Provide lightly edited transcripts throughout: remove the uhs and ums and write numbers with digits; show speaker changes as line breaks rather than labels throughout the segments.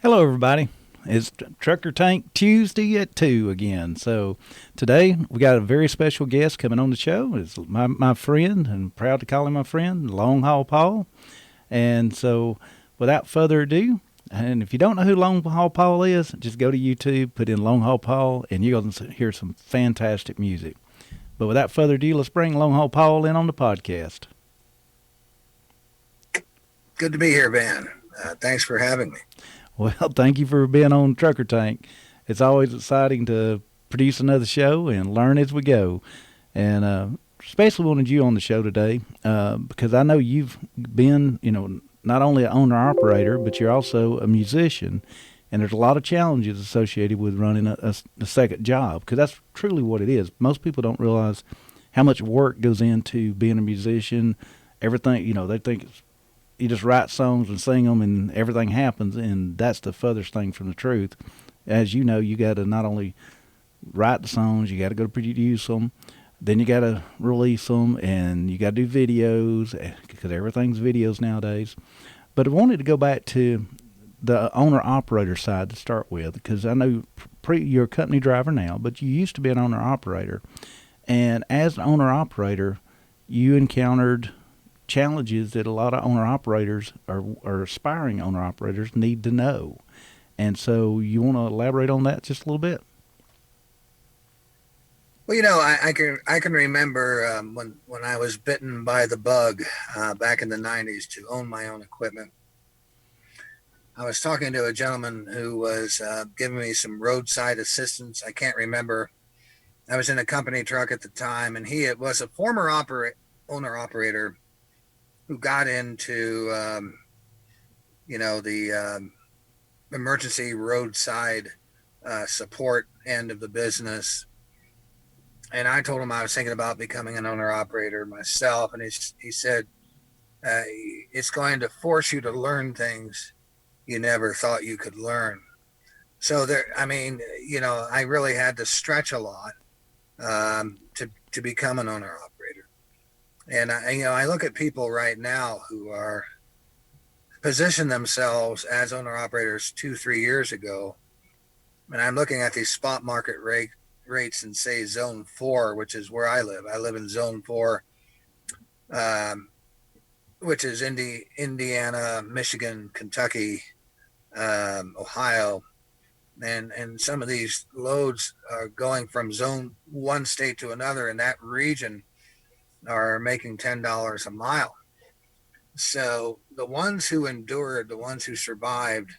Hello, everybody. It's Trucker Tank Tuesday at 2 again. So today we got a very special guest coming on the show. It's my friend, and proud to call him my friend, Long Haul Paul. And so without further ado, and if you don't know who Long Haul Paul is, just go to YouTube, put in Long Haul Paul, and you're going to hear some fantastic music. But without further ado, let's bring Long Haul Paul in on the podcast.
Good to be here, Van. Thanks for having me.
Well, thank you for being on Trucker Tank. It's always exciting to produce another show and learn as we go. And especially wanted you on the show today because I know you've been, not only an owner-operator, but you're also a musician. And there's a lot of challenges associated with running a second job, because that's truly what it is. Most people don't realize how much work goes into being a musician. Everything, they think you just write songs and sing them and everything happens, and that's the furthest thing from the truth. As you know, you got to not only write the songs, you got to go to produce them, then you got to release them, and you got to do videos, because everything's videos nowadays. But I wanted to go back to the owner-operator side to start with, because I know you're a company driver now, but you used to be an owner-operator. And as an owner-operator, you encountered challenges that a lot of owner-operators or aspiring owner-operators need to know. And so you want to elaborate on that just a little bit?
Well, I can remember when I was bitten by the bug back in the 90s to own my own equipment. I was talking to a gentleman who was giving me some roadside assistance. I can't remember. I was in a company truck at the time, and he was a former owner-operator who got into, the emergency roadside support end of the business. And I told him I was thinking about becoming an owner-operator myself. And he said, it's going to force you to learn things you never thought you could learn. So I really had to stretch a lot to become an owner-operator. And I look at people right now who are position themselves as owner operators 2-3 years ago, and I'm looking at these spot market rates in, say, Zone 4, which is where I live. I live in Zone 4, which is Indiana, Michigan, Kentucky, Ohio, and some of these loads are going from Zone 1 state to another in that region are making $10 a mile. So the ones who endured, the ones who survived,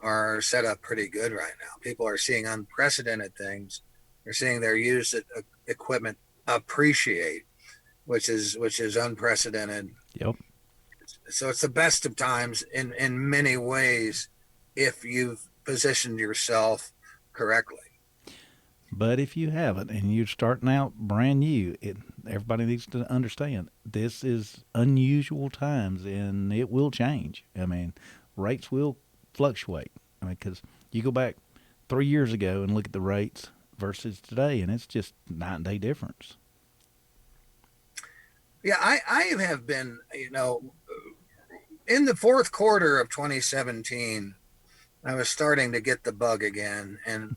are set up pretty good right now. People are seeing unprecedented things. They're seeing their used equipment appreciate, which is unprecedented.
Yep.
So it's the best of times in many ways if you've positioned yourself correctly.
But if you haven't and you're starting out brand new, everybody needs to understand this is unusual times, and it will change. I mean, rates will fluctuate. I mean, because you go back 3 years ago and look at the rates versus today, and it's just night and day difference.
Yeah, I have been, in the fourth quarter of 2017, I was starting to get the bug again, and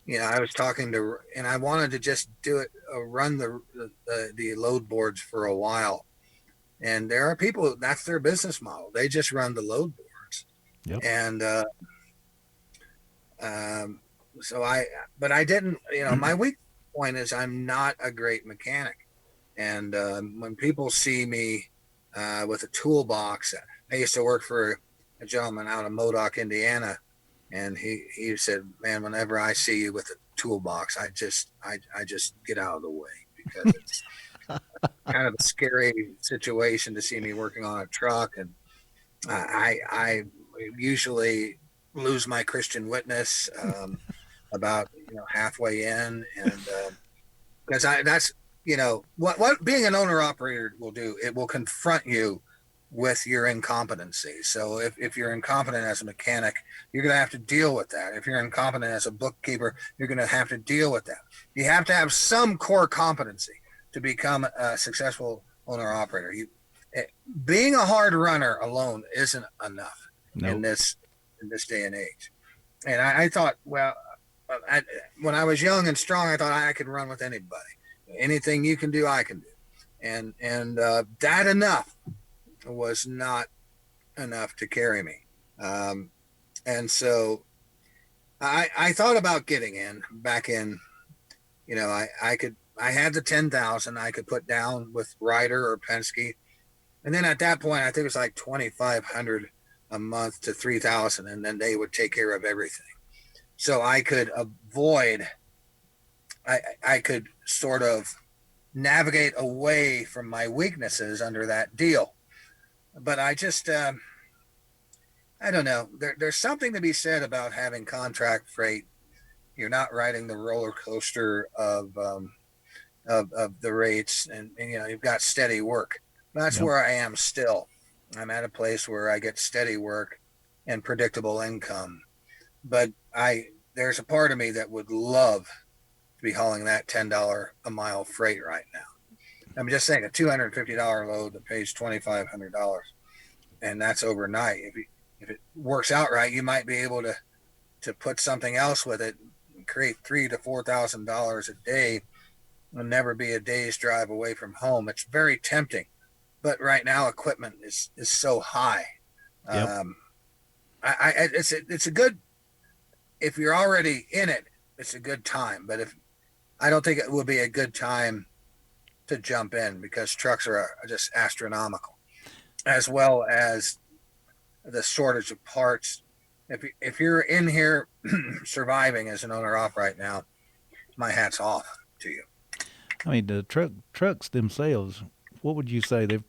I was talking to, and I wanted to just do it, run the load boards for a while. And there are people, that's their business model. They just run the load boards.
Yep.
And but I didn't, my weak point is I'm not a great mechanic. And when people see me with a toolbox, I used to work for a gentleman out of Modoc, Indiana. And he said, man, whenever I see you with a toolbox, I just get out of the way, because it's kind of a scary situation to see me working on a truck. And I usually lose my Christian witness about halfway in, and because what being an owner operator will do, it will confront you with your incompetency. So if you're incompetent as a mechanic, you're going to have to deal with that. If you're incompetent as a bookkeeper, you're going to have to deal with that. You have to have some core competency to become a successful owner operator. Being a hard runner alone isn't enough
Nope.
In this day and age. And I thought, well, when I was young and strong, I thought I could run with anybody. Anything you can do, I can do. And that enough was not enough to carry me. And so I thought about getting in back in, I had the 10,000 I could put down with Ryder or Penske. And then at that point, I think it was like 2,500 a month to 3,000. And then they would take care of everything. So I could I could sort of navigate away from my weaknesses under that deal. But I just, I don't know. There's something to be said about having contract freight. You're not riding the roller coaster of the rates, and you've got steady work. That's
Yep.
where I am still. I'm at a place where I get steady work and predictable income. But there's a part of me that would love to be hauling that $10 a mile freight right now. I'm just saying a $250 load that pays $2,500, and that's overnight. If it works out right, you might be able to put something else with it, and create $3,000 to $4,000 a day, and never be a day's drive away from home. It's very tempting, but right now equipment is so high.
Yep.
It's a good, if you're already in it, it's a good time. But I don't think it will be a good time to jump in, because trucks are just astronomical, as well as the shortage of parts. If you're in here surviving as an owner op right now, my hat's off to you.
I mean, the trucks themselves. What would you say? The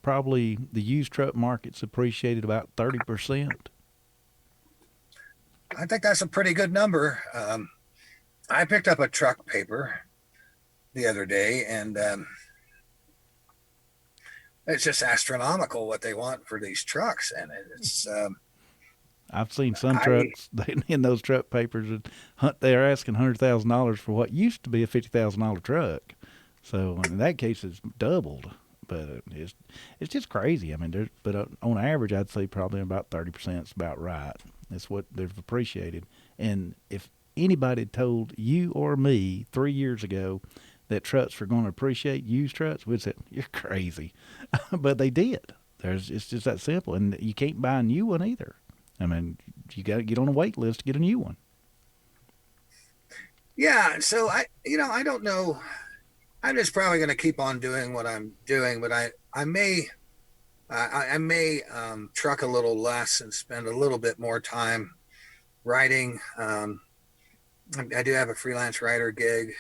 used truck market's appreciated about 30%.
I think that's a pretty good number. I picked up a truck paper the other day, and it's just astronomical what they want for these trucks, and it's
I've seen some
I
trucks in those truck papers that they're asking $100,000 for what used to be a $50,000 truck. So in that case, it's doubled. But it's just crazy. I mean, on average, I'd say probably about 30% is about right. That's what they've appreciated. And if anybody had told you or me 3 years ago that trucks were going to appreciate used trucks, we'd say you're crazy. But they did. It's just that simple, and you can't buy a new one either. I mean, you got to get on a wait list to get a new one.
Yeah, so I don't know. I'm just probably going to keep on doing what I'm doing, but I may truck a little less and spend a little bit more time writing. I do have a freelance writer gig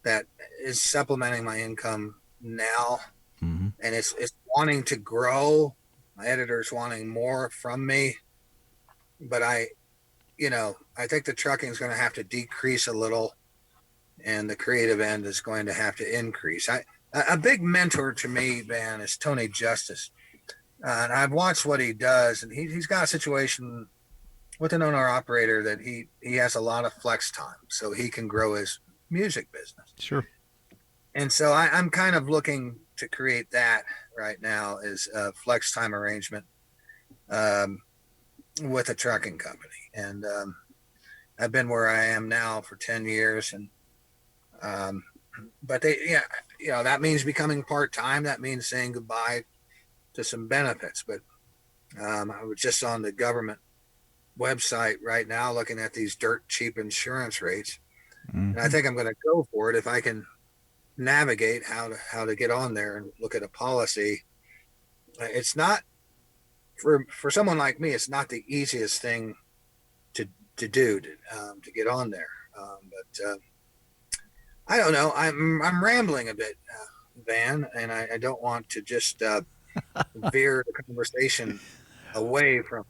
that is supplementing my income now,
Mm-hmm.
and it's wanting to grow. My editor's wanting more from me, but I think the trucking is going to have to decrease a little, and the creative end is going to have to increase. A big mentor to me, Van, is Tony Justice. And I've watched what he does, and he's got a situation with an owner operator that he has a lot of flex time, so he can grow his music business.
Sure.
And so I'm kind of looking to create that right now, is a flex time arrangement with a trucking company. And I've been where I am now for 10 years, and but that means becoming part-time. That means saying goodbye to some benefits. But I was just on the government website right now looking at these dirt cheap insurance rates.
Mm-hmm.
And I think I'm going to go for it if I can navigate how to get on there and look at a policy. It's not for someone like me, it's not the easiest thing to do to get on there. But I don't know. I'm rambling a bit, Van, and I don't want to just veer the conversation away from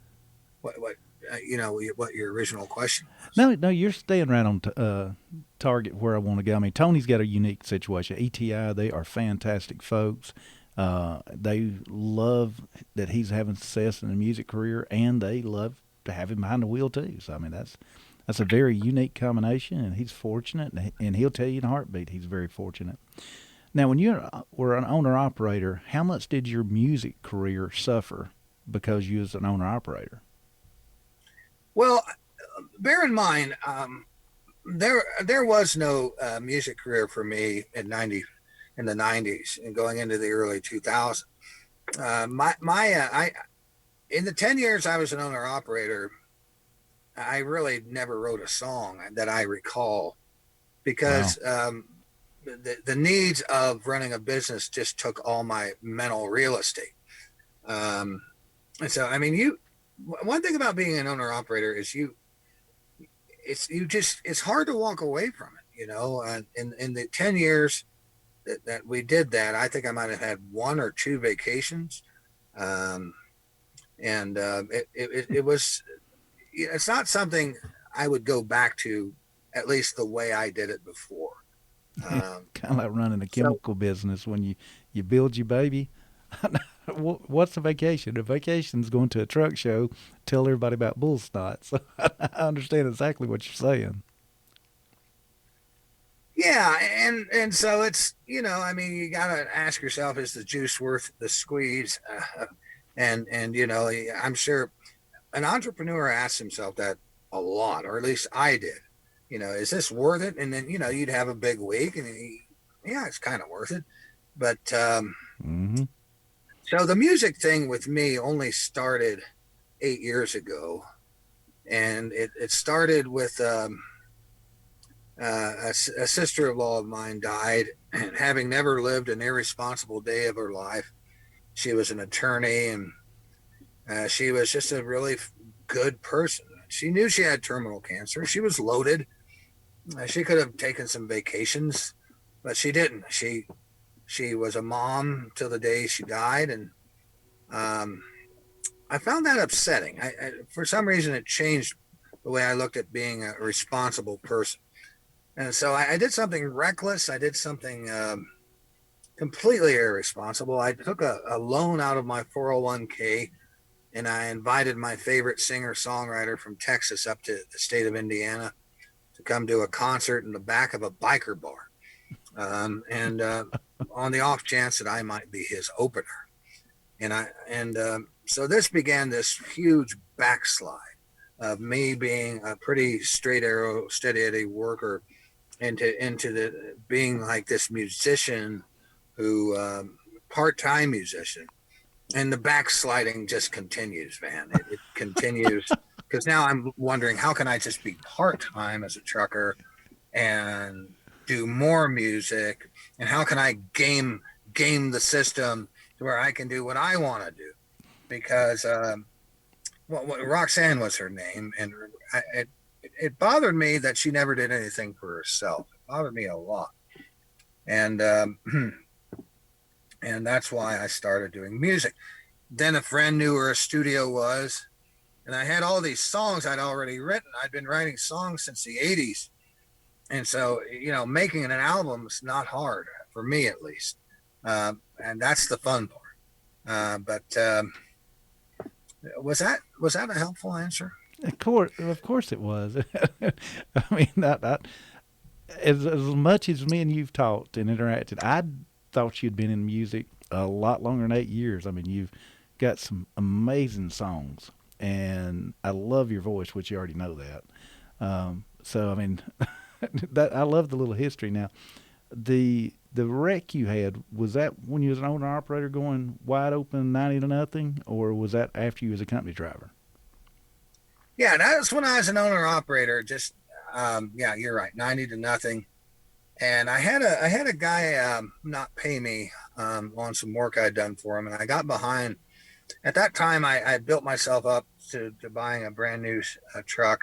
what what your original question was.
No, no, you're staying right on target where I want to go. I mean, Tony's got a unique situation. ETI, they are fantastic folks. They love that he's having success in the music career, and they love to have him behind the wheel too. So I mean, that's a very unique combination, and he's fortunate, and he'll tell you in a heartbeat he's very fortunate. Now, when you were an owner operator, how much did your music career suffer because you was an owner operator?
Well, bear in mind, there was no music career for me in the '90s and going into the early 2000s. I in the 10 years I was an owner operator, I really never wrote a song that I recall
Wow.
because the needs of running a business just took all my mental real estate. Um, and so, I mean, one thing about being an owner operator is it's hard to walk away from it. In the 10 years that we did that, I think I might have had one or two vacations. Um, and it was, it's not something I would go back to, at least the way I did it before. Um,
Kind of like running a
so
chemical business when you build your baby. What's a vacation? A vacation's going to a truck show, tell everybody about Bullsnot. So I understand exactly what you're saying.
yeah, and so it's I mean, you gotta ask yourself, is the juice worth the squeeze? And I'm sure an entrepreneur asks himself that a lot, or at least I did. Is this worth it? And then you'd have a big week, and yeah, it's kind of worth it. But
Mm-hmm.
so the music thing with me only started 8 years ago, and it started with a sister-in-law of mine died, and having never lived an irresponsible day of her life. She was an attorney, and she was just a really good person. She knew she had terminal cancer. She was loaded. She could have taken some vacations, but she didn't. She was a mom till the day she died, and um, I found that upsetting. For some reason, it changed the way I looked at being a responsible person. And so I did something reckless. I did something completely irresponsible. I took a loan out of my 401k, and I invited my favorite singer songwriter from Texas up to the state of Indiana to come to a concert in the back of a biker bar. And on the off chance that I might be his opener. So this began this huge backslide of me being a pretty straight arrow, steady Eddie worker into the being like this musician who part-time musician, and the backsliding just continues, man. It continues because now I'm wondering, how can I just be part-time as a trucker and do more music, and how can I game the system to where I can do what I want to do? Because what Roxanne was her name, and it bothered me that she never did anything for herself. It bothered me a lot, and and that's why I started doing music. Then a friend knew where a studio was, and I had all these songs I'd already written. I'd been writing songs since the '80s, and so making an album is not hard for me, at least, and that's the fun part. But was that a helpful answer?
Of course it was. I mean, as much as me and you've talked and interacted, I thought you'd been in music a lot longer than 8 years. I mean, you've got some amazing songs, and I love your voice, which you already know that. So I mean, that I love the little history. Now, the wreck you had, was that when you was an owner operator going wide open 90 to nothing, or was that after you was a company driver?
Yeah, that was when I was an owner operator. Just yeah, you're right, 90 to nothing. And I had a guy not pay me on some work I'd done for him, and I got behind. At that time, I built myself up to buying a brand new truck,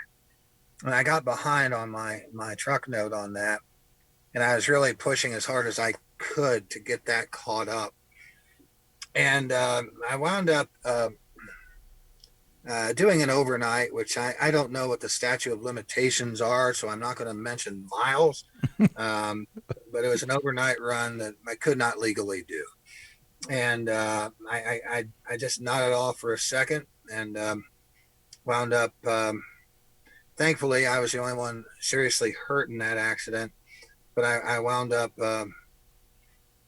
and I got behind on my truck note on that, and I was really pushing as hard as I could to get that caught up. And I wound up doing an overnight, which I don't know what the statute of limitations are, so I'm not going to mention miles. Um, but it was an overnight run that I could not legally do. And I just nodded off for a second and wound up. Thankfully, I was the only one seriously hurt in that accident, but I wound up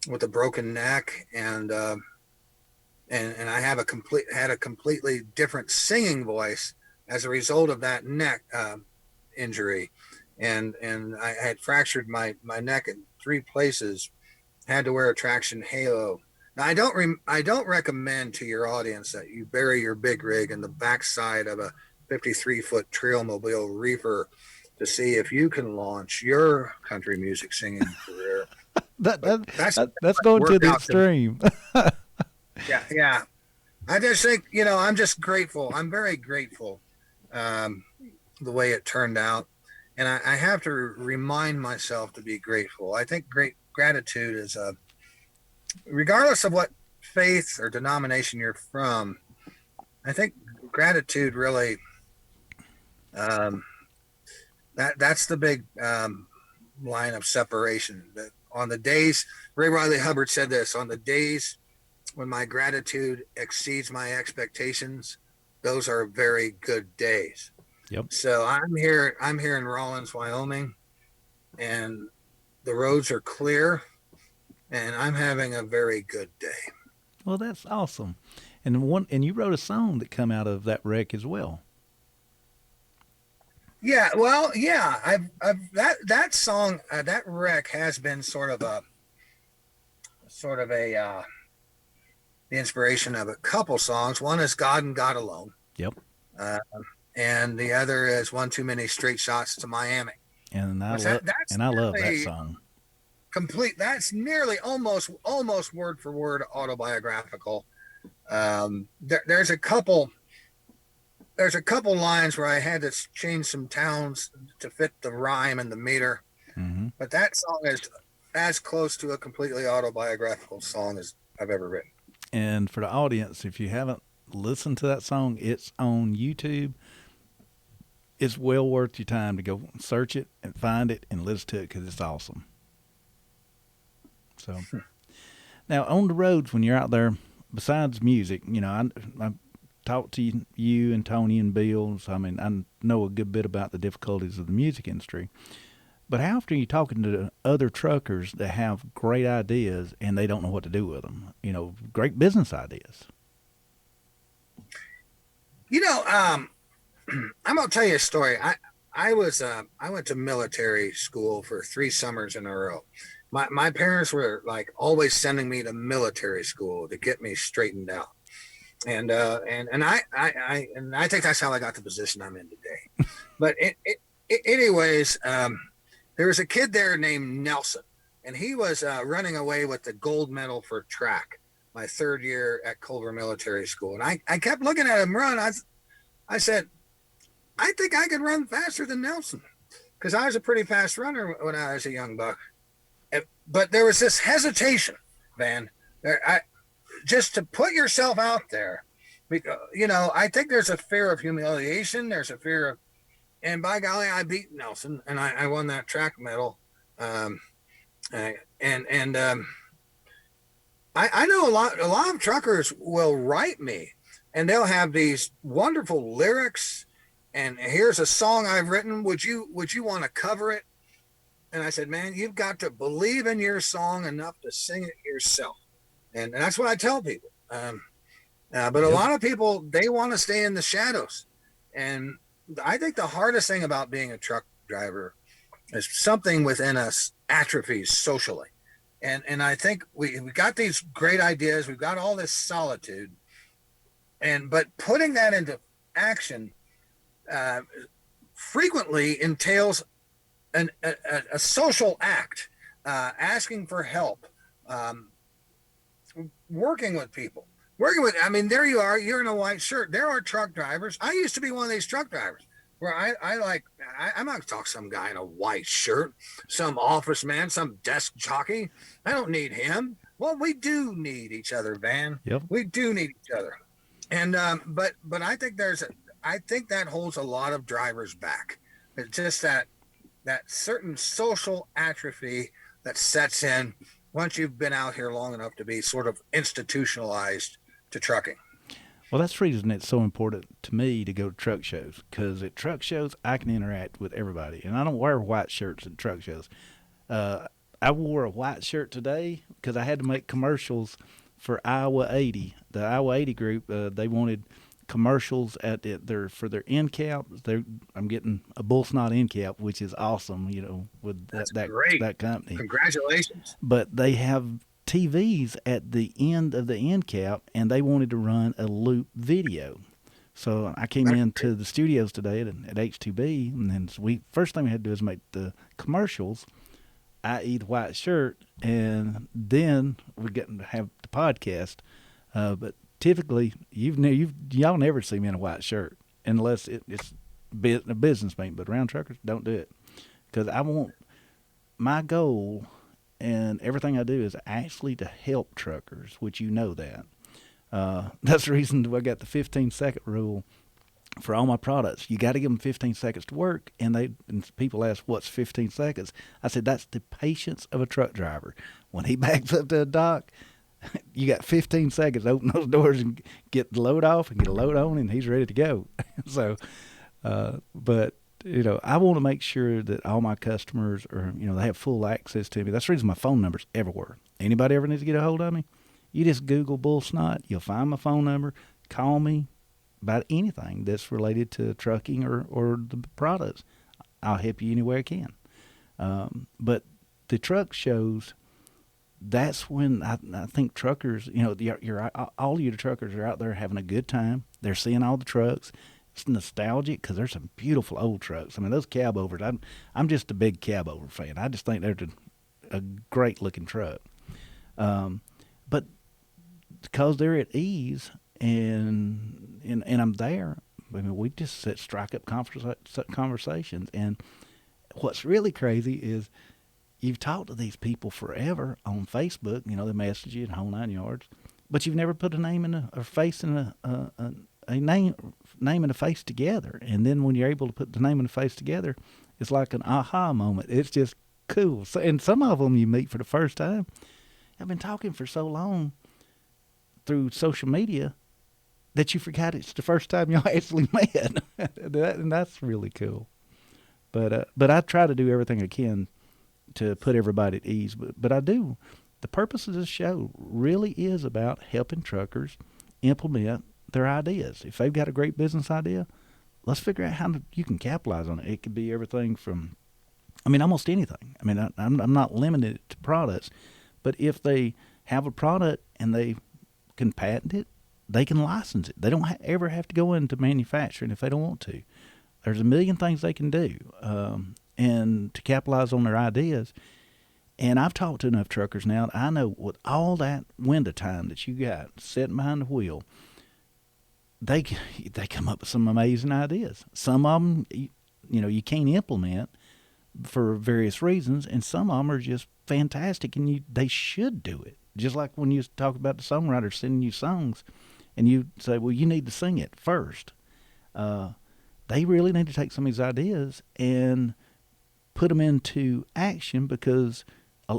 with a broken neck and I have had a completely different singing voice as a result of that neck injury, and I had fractured my neck in three places. Had to wear a traction halo. Now I don't recommend to your audience that you bury your big rig in the backside of a 53-foot Trailmobile reefer to see if you can launch your country music singing career.
That,
But
that, that's going to
worked
the
out to me.
extreme.
Yeah, yeah. I just think, I'm just grateful. I'm very grateful um, the way it turned out. And I have to remind myself to be grateful. I think great gratitude is, regardless of what faith or denomination you're from, I think gratitude really, um, that's the big line of separation. That on the days, Ray Riley Hubbard said this, on the days when my gratitude exceeds my expectations, those are very good days.
Yep.
So I'm here in Rawlins, Wyoming, and the roads are clear, and I'm having a very good day.
Well, that's awesome. And you wrote a song that come out of that wreck as well.
Yeah, well, yeah, I've that song, that wreck has been sort of a the inspiration of a couple songs. One is God and God Alone,
Yep.
uh, and the other is One Too Many Straight Shots to Miami.
And I
Which
love
that's
and I love that
nearly
song.
complete. That's nearly almost word for word autobiographical. There's a couple lines where I had to change some towns to fit the rhyme and the meter,
Hmm.
but that song is as close to a completely autobiographical song as I've ever written.
And for the audience, if you haven't listened to that song, it's on YouTube. It's well worth your time to go search it and find it and listen to it because it's awesome. So now on the roads when you're out there, besides music, I talked to you and Tony and Bill. So I mean, I know a good bit about the difficulties of the music industry. But how often are you talking to other truckers that have great ideas and they don't know what to do with them? Great business ideas.
You know, um, I'm gonna tell you a story. I went to military school for 3 summers in a row. My parents were like always sending me to military school to get me straightened out. And I think that's how I got the position I'm in today. But anyways, there was a kid there named Nelson, and he was running away with the gold medal for track my third year at Culver Military School. And I kept looking at him run. I said, I think I could run faster than Nelson because I was a pretty fast runner when I was a young buck. But there was this hesitation, Van. Just to put yourself out there. Because, I think there's a fear of humiliation. There's a fear of, and by golly, I beat Nelson and I won that track medal. Um, and I know a lot of truckers will write me and they'll have these wonderful lyrics. And here's a song I've written. Would you want to cover it? And I said, man, you've got to believe in your song enough to sing it yourself. And that's what I tell people. But a
Yep.
lot of people, they want to stay in the shadows. And I think the hardest thing about being a truck driver is something within us atrophies socially. And I think we got these great ideas. We've got all this solitude. But putting that into action uh, frequently entails a social act, asking for help, um, working with people. I mean, there you are, you're in a white shirt. There are truck drivers. I used to be one of these truck drivers where I'm not going to talk to some guy in a white shirt, some office man, some desk jockey. I don't need him. Well, we do need each other, Van.
Yep.
We do need each other. And but I think that holds a lot of drivers back. It's just that certain social atrophy that sets in once you've been out here long enough to be sort of institutionalized to trucking.
Well, that's the reason it's so important to me to go to truck shows, because at truck shows I can interact with everybody, and I don't wear white shirts at truck shows. Uh, I wore a white shirt today because I had to make commercials for Iowa 80. The Iowa 80 group, they wanted commercials at their for their end cap. I'm getting a Bullsnot end cap, which is awesome, with
That's
that
great.
that company.
Congratulations.
But they have TVs at the end of the end cap, and they wanted to run a loop video. So I came
That's
into
great.
the studios today at H2B, and then we first thing we had to do is make the commercials, i.e. the white shirt, and then we get to have the podcast. But typically, y'all never see me in a white shirt unless it's a business meeting. But around truckers, don't do it, because I want my goal and everything I do is actually to help truckers, which you know that. That's the reason I got the 15-second rule for all my products. You got to give them 15 seconds to work, and people ask, "What's 15 seconds?" I said, "That's the patience of a truck driver. When he backs up to a dock, you got 15 seconds to open those doors and get the load off and get a load on, and he's ready to go." So, but I want to make sure that all my customers are, they have full access to me. That's the reason my phone number's everywhere. Anybody ever needs to get a hold of me, you just Google Bullsnot. You'll find my phone number. Call me about anything that's related to trucking or the products. I'll help you any way I can. But the truck shows, that's when I think truckers, all you truckers are out there having a good time. They're seeing all the trucks. It's nostalgic because there's some beautiful old trucks. I mean, those cab overs. I'm just a big cab over fan. I just think they're a great looking truck. But because they're at ease and I'm there, I mean, we just strike up conversations. And what's really crazy is you've talked to these people forever on Facebook. They message you and whole 9 yards, but you've never put a name in a face in a name and a face together. And then when you're able to put the name and the face together, it's like an aha moment. It's just cool. So, and some of them you meet for the first time. I've been talking for so long through social media that you forgot it's the first time y'all actually met. And that's really cool. But I try to do everything I can to put everybody at ease. But I do. The purpose of this show really is about helping truckers implement their ideas. If they've got a great business idea, let's figure out how you can capitalize on it. It could be everything from, almost anything. I'm not limited to products, but if they have a product and they can patent it, they can license it. They don't ever have to go into manufacturing if they don't want to. There's a million things they can do, and to capitalize on their ideas. And I've talked to enough truckers now that I know with all that window time that you got sitting behind the wheel, they come up with some amazing ideas. Some of them, you can't implement for various reasons, and some of them are just fantastic, and they should do it. Just like when you talk about the songwriter sending you songs, and you say, "Well, you need to sing it first." They really need to take some of these ideas and put them into action, because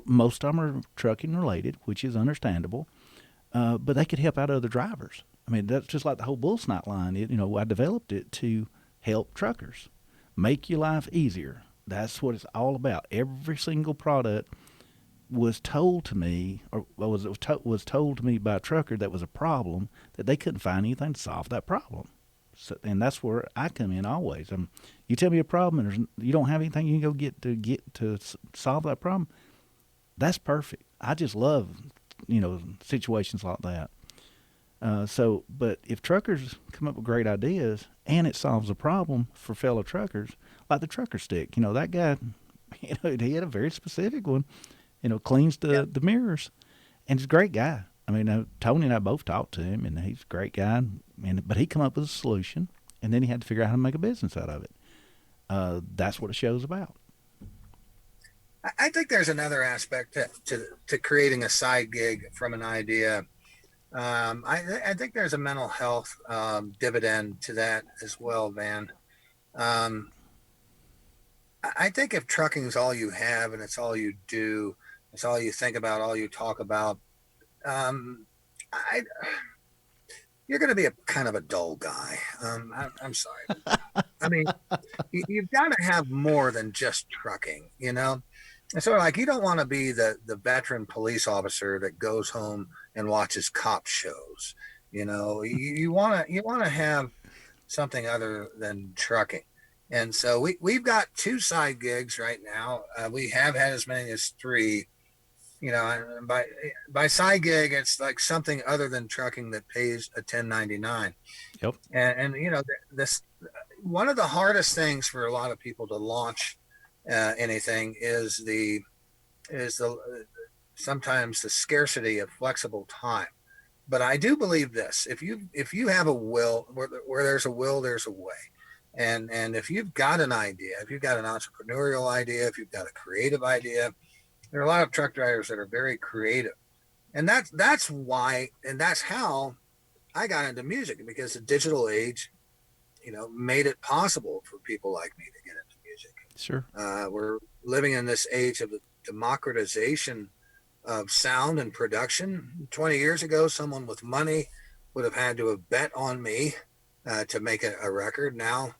most of them are trucking related, which is understandable. But they could help out other drivers. That's just like the whole Bullsnot line. I developed it to help truckers, make your life easier. That's what it's all about. Every single product was told to me, or was told to me by a trucker that was a problem, that they couldn't find anything to solve that problem. So, and that's where I come in always. You tell me a problem and you don't have anything you can go get to solve that problem. That's perfect. I just love situations like that. But if truckers come up with great ideas and it solves a problem for fellow truckers, like the trucker stick, that guy, he had a very specific one, cleans the mirrors, and he's a great guy. Tony and I both talked to him, and he's a great guy. But he come up with a solution, and then he had to figure out how to make a business out of it. That's what a show's about.
I think there's another aspect to creating a side gig from an idea. I think there's a mental health dividend to that as well, Van. Um, I think if trucking is all you have and it's all you do, it's all you think about, all you talk about, um, I, you're going to be a kind of a dull guy. I'm sorry. I mean, you've got to have more than just trucking, you know? And so, like, you don't want to be the veteran police officer that goes home and watches cop shows. You want to have something other than trucking. And so we've got two side gigs right now. We have had as many as three. And by side gig, it's like something other than trucking that pays a 1099.
Yep.
And this one of the hardest things for a lot of people to launch anything is the sometimes the scarcity of flexible time. But I do believe this: if you have a will, where there's a will, there's a way. And if you've got an idea, if you've got an entrepreneurial idea, if you've got a creative idea, there are a lot of truck drivers that are very creative, and that's why, and that's how I got into music, because the digital age, made it possible for people like me to get into music.
Sure.
We're living in this age of the democratization of sound and production. 20 years ago, someone with money would have had to have bet on me to make a record. Now,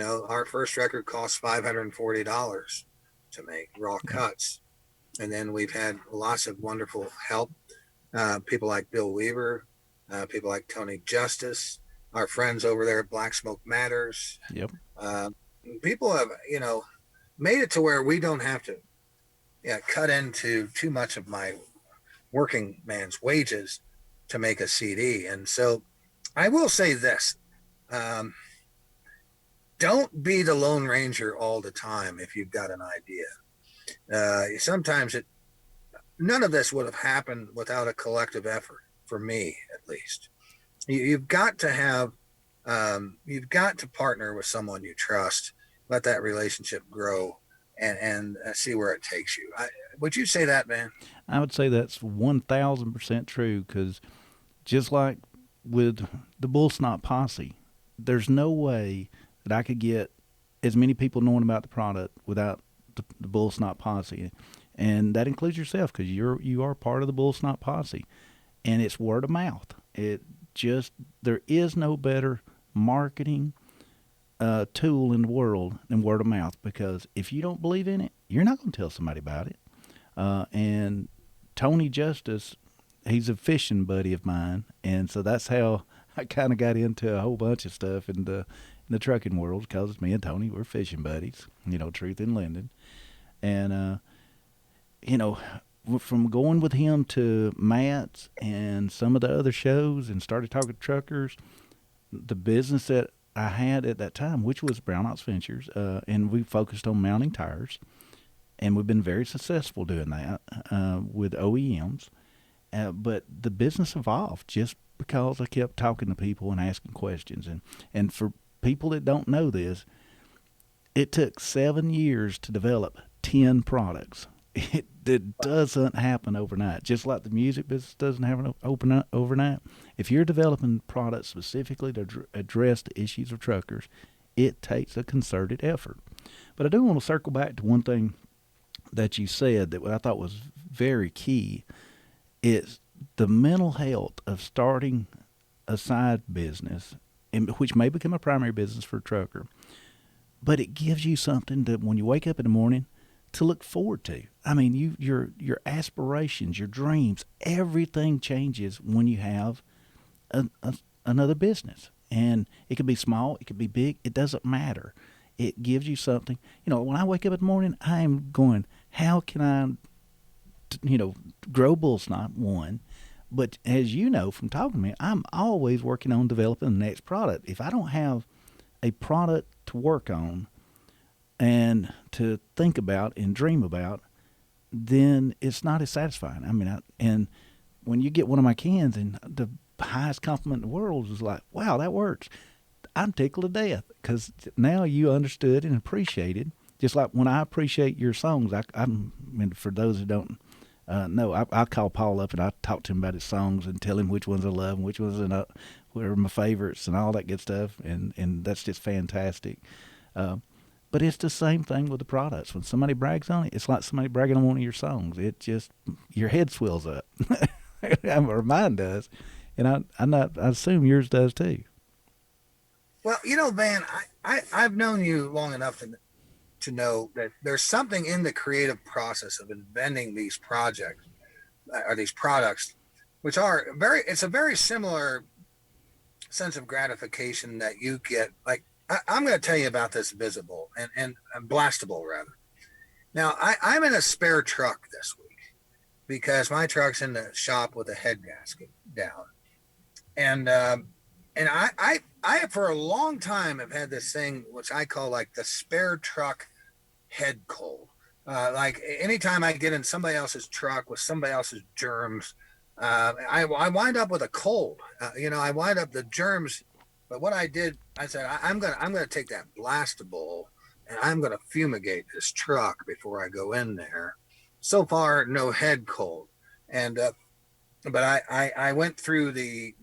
our first record cost $540 to make, raw cuts. And then we've had lots of wonderful help. People like Bill Weaver, people like Tony Justice, our friends over there at Black Smoke Matters.
Yep.
People have, made it to where we don't have to cut into too much of my working man's wages to make a CD. And so I will say this. Don't be the Lone Ranger all the time if you've got an idea. Sometimes none of this would have happened without a collective effort, for me at least. You've got to partner with someone you trust, let that relationship grow, and see where it takes you. Would you say that, man?
I would say that's 1,000% true, because just like with the Bullsnot posse, there's no way that I could get as many people knowing about the product without the Bullsnot posse, and that includes yourself, because you are part of the Bullsnot posse, and it's word of mouth. There is no better marketing tool in the world than word of mouth, because if you don't believe in it, you're not going to tell somebody about it. And Tony Justice, he's a fishing buddy of mine, and so that's how I kind of got into a whole bunch of stuff in the trucking world, because me and Tony were fishing buddies, Truth in Linden. And, from going with him to Matt's and some of the other shows and started talking to truckers, the business that I had at that time, which was Brown Ox Ventures, and we focused on mounting tires, and we've been very successful doing that with OEMs. But the business evolved just because I kept talking to people and asking questions. And for people that don't know this, it took 7 years to develop 10 products. It doesn't happen overnight. Just like the music business doesn't happen overnight. If you're developing products specifically to address the issues of truckers, it takes a concerted effort. But I do want to circle back to one thing that you said that I thought was very key. It's the mental health of starting a side business, which may become a primary business for a trucker, but it gives you something that when you wake up in the morning to look forward to. I mean, your aspirations, your dreams, everything changes when you have another business. And it could be small, it could be big, it doesn't matter. It gives you something. When I wake up in the morning, I'm going, how can I, grow Bullsnot, one. But as you know from talking to me, I'm always working on developing the next product. If I don't have a product to work on and to think about and dream about, then it's not as satisfying. I mean, and when you get one of my cans and the highest compliment in the world is like, wow, that works, I'm tickled to death, because now you understood and appreciated. Just like when I appreciate your songs, I mean, for those who don't No, I call Paul up and I talk to him about his songs and tell him which ones I love and which ones are my favorites and all that good stuff. And that's just fantastic. Uh, but it's the same thing with the products. When somebody brags on it, it's like somebody bragging on one of your songs. It just, your head swells up. Or mine does. And I assume yours does too.
Well, Van, I've known you long enough to know that there's something in the creative process of inventing these projects or these products, which are it's a very similar sense of gratification that you get. Like, I'm going to tell you about this Visible and Blastable, rather. Now, I'm in a spare truck this week because my truck's in the shop with a head gasket down. And, and I for a long time have had this thing which I call like the spare truck head cold. Like anytime I get in somebody else's truck with somebody else's germs, I wind up with a cold. I wind up the germs. But what I did, I said I'm gonna take that Blastable and I'm gonna fumigate this truck before I go in there. So far, no head cold, and but I went through the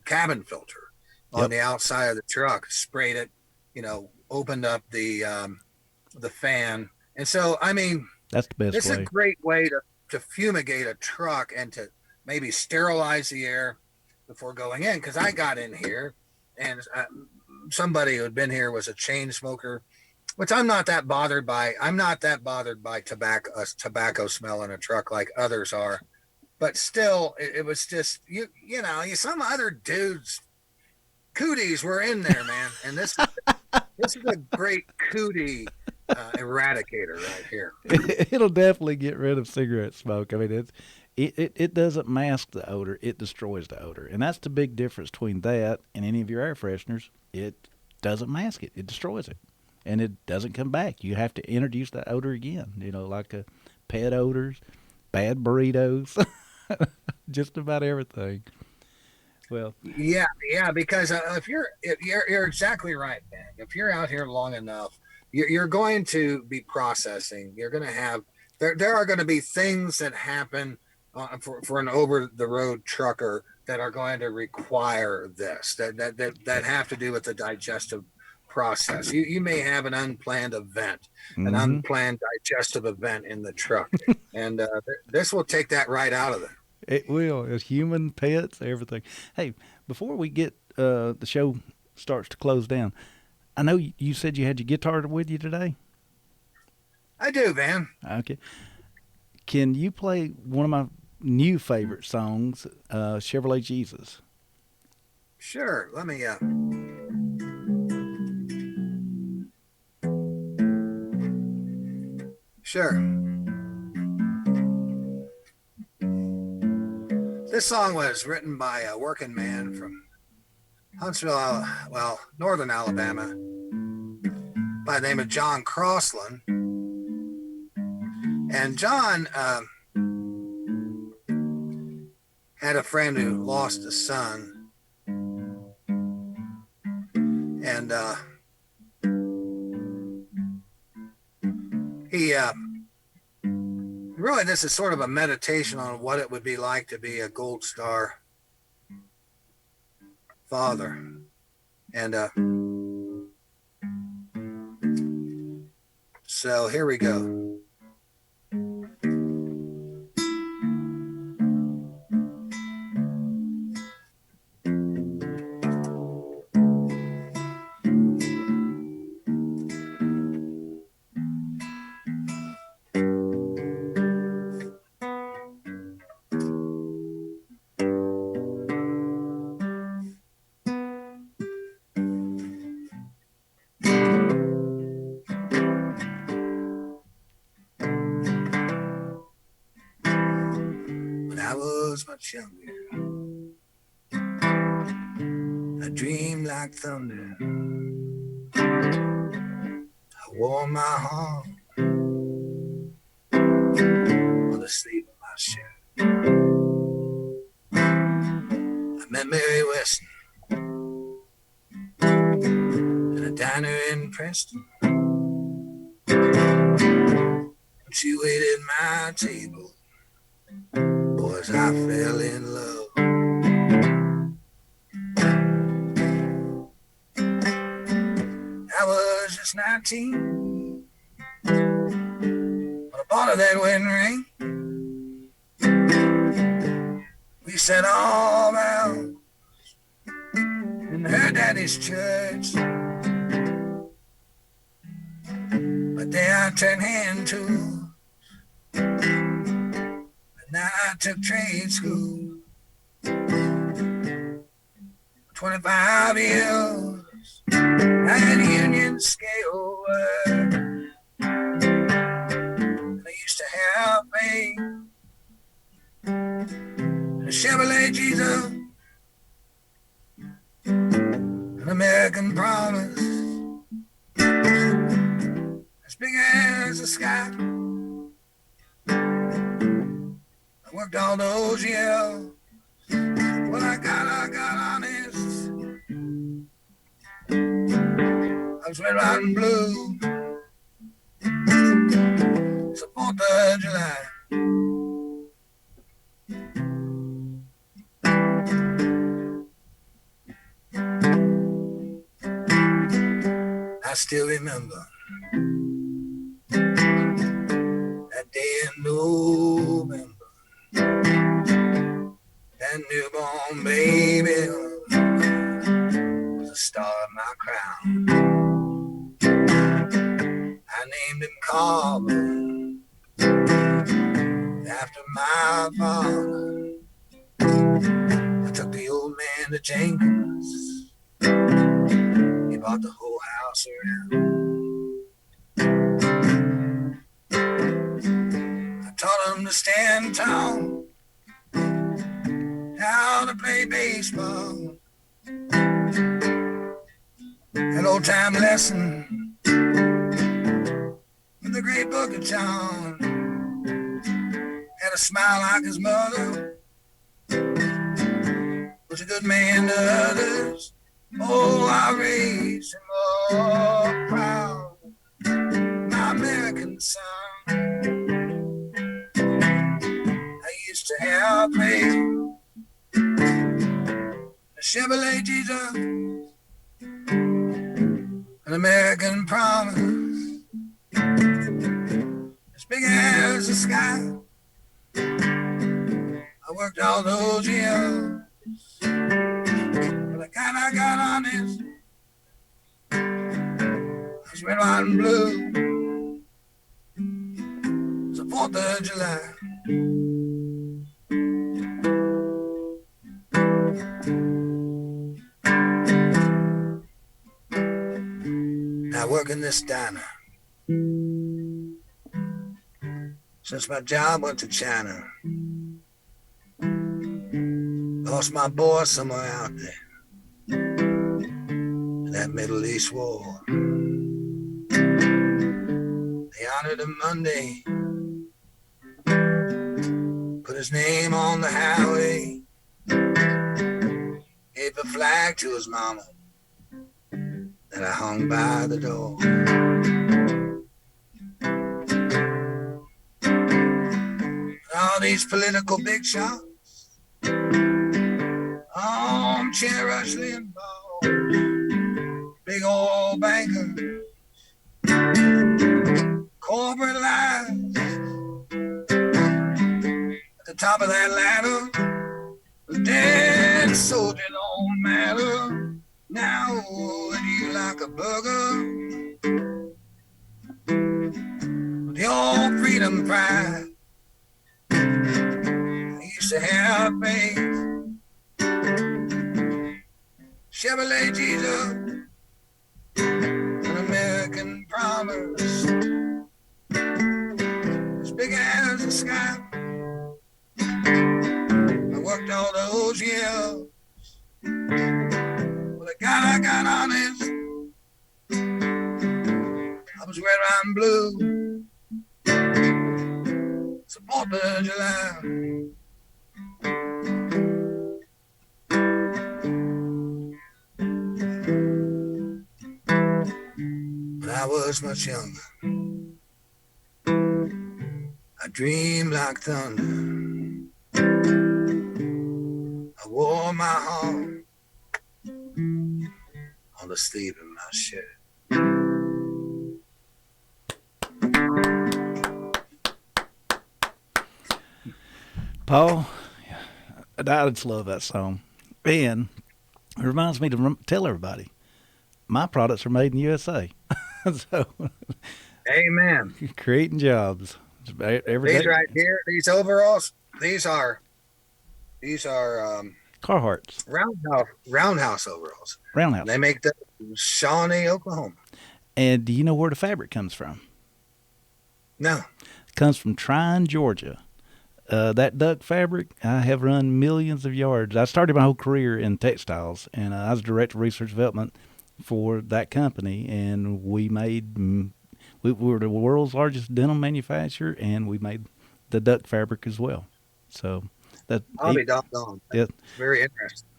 cabin filter on
Yep.
the outside of the truck, sprayed it, opened up the fan. And so, I mean,
That's the best
this is a
way.
great way to fumigate a truck and to maybe sterilize the air before going in. Because I got in here and somebody who had been here was a chain smoker, which I'm not that bothered by. I'm not that bothered by tobacco smell in a truck like others are. But still, it was just some other dudes cooties were in there, man, and this is a great cootie eradicator right here.
It'll definitely get rid of cigarette smoke. I mean, it doesn't mask the odor; it destroys the odor, and that's the big difference between that and any of your air fresheners. It doesn't mask it; it destroys it, and it doesn't come back. You have to introduce that odor again. Like pet odors, bad burritos, just about everything. Well,
Yeah, because if you're exactly right, man. If you're out here long enough, you're going to be processing. You're going to have there are going to be things that happen for an over the road trucker that are going to require this that have to do with the digestive process. You may have an unplanned event, an
mm-hmm.
unplanned digestive event in the truck, and this will take that right out of there.
It will. It's human, pets, everything. Hey, before we get the show starts to close down, I know you said you had your guitar with you today.
I do, Van.
Okay. Can you play one of my new favorite songs, Chevrolet Jesus?
Sure. Let me. Sure. This song was written by a working man from Huntsville, northern Alabama, by the name of John Crossland. And John had a friend who lost a son. And he really, this is sort of a meditation on what it would be like to be a Gold Star father. And so here we go. When I was much younger, I dreamed like thunder. I wore my heart on the sleeve of my shirt. I met Mary Weston in a diner in Preston. She waited my table. Boys, I fell in love. I was just 19 when I bought her that wedding ring. We said all vows in her daddy's church. But then I turned hand to, and now I took trade school. 25 years, I had union scale work. And I used to have faith in a Chevrolet Jesus, an American promise, as big as the sky. I worked all those years. Well, I got honest. I was red, white, and blue. It's the 4th of July. I still remember that day in November. That newborn baby was the star of my crown. I named him Carver after my father. I took the old man to Jenkins. He bought the whole house around. I taught him to stand tall, how to play baseball. An old time lesson in the great book of John. Had a smile like his mother, was a good man to others. Oh, I raised him up proud, my American son. I used to have faith, a Chevrolet Jesus, an American promise, as big as the sky. I worked all those years, but I got honest. I was red, white, and blue. It's the 4th of July. I work in this diner since my job went to China. Lost my boy somewhere out there in that Middle East war. They honored him Monday, put his name on the highway, gave a flag to his mama that I hung by the door. All these political big shots, armchair wrestling balls, big old bankers, corporate lies. At the top of that ladder, the dead soldier don't matter. Now would you like a burger with your freedom pride? I used to have faith, Chevrolet Jesus, an American promise, as big as the sky. I worked all those years, but I got honest. I was red, white, and blue. It's the 4th of July. When I was much younger, dreamed like thunder. I wore my heart on the sleeve of my shirt.
Paul, I just love that song. And it reminds me to tell everybody my products are made in the USA. So,
Amen.
creating jobs every
These
day.
right here, these overalls, these are
Carhartts,
roundhouse overalls.
Roundhouse.
They make them in Shawnee, Oklahoma.
And do you know where the fabric comes from?
No.
It comes from Trine, Georgia. That duck fabric, I have run millions of yards. I started my whole career in textiles, and I was director of research development for that company, and we were the world's largest denim manufacturer, and we made the duck fabric as well. So
I'll be doggone.
Yeah,
It's very interesting.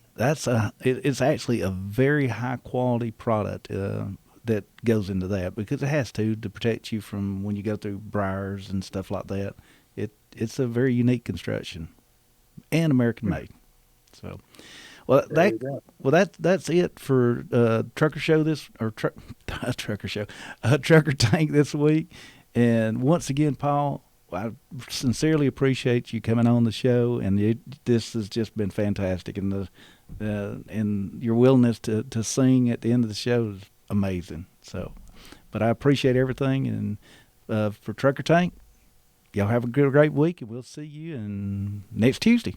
it's actually a very high quality product that goes into that because it has to protect you from when you go through briars and stuff like that. It's a very unique construction and American made. So, that's it for Trucker Show Trucker Tank this week. And once again, Paul, I sincerely appreciate you coming on the show, and this has just been fantastic. And and your willingness to sing at the end of the show is amazing. So, but I appreciate everything. And for Trucker Tank, y'all have a great week, and we'll see you next Tuesday.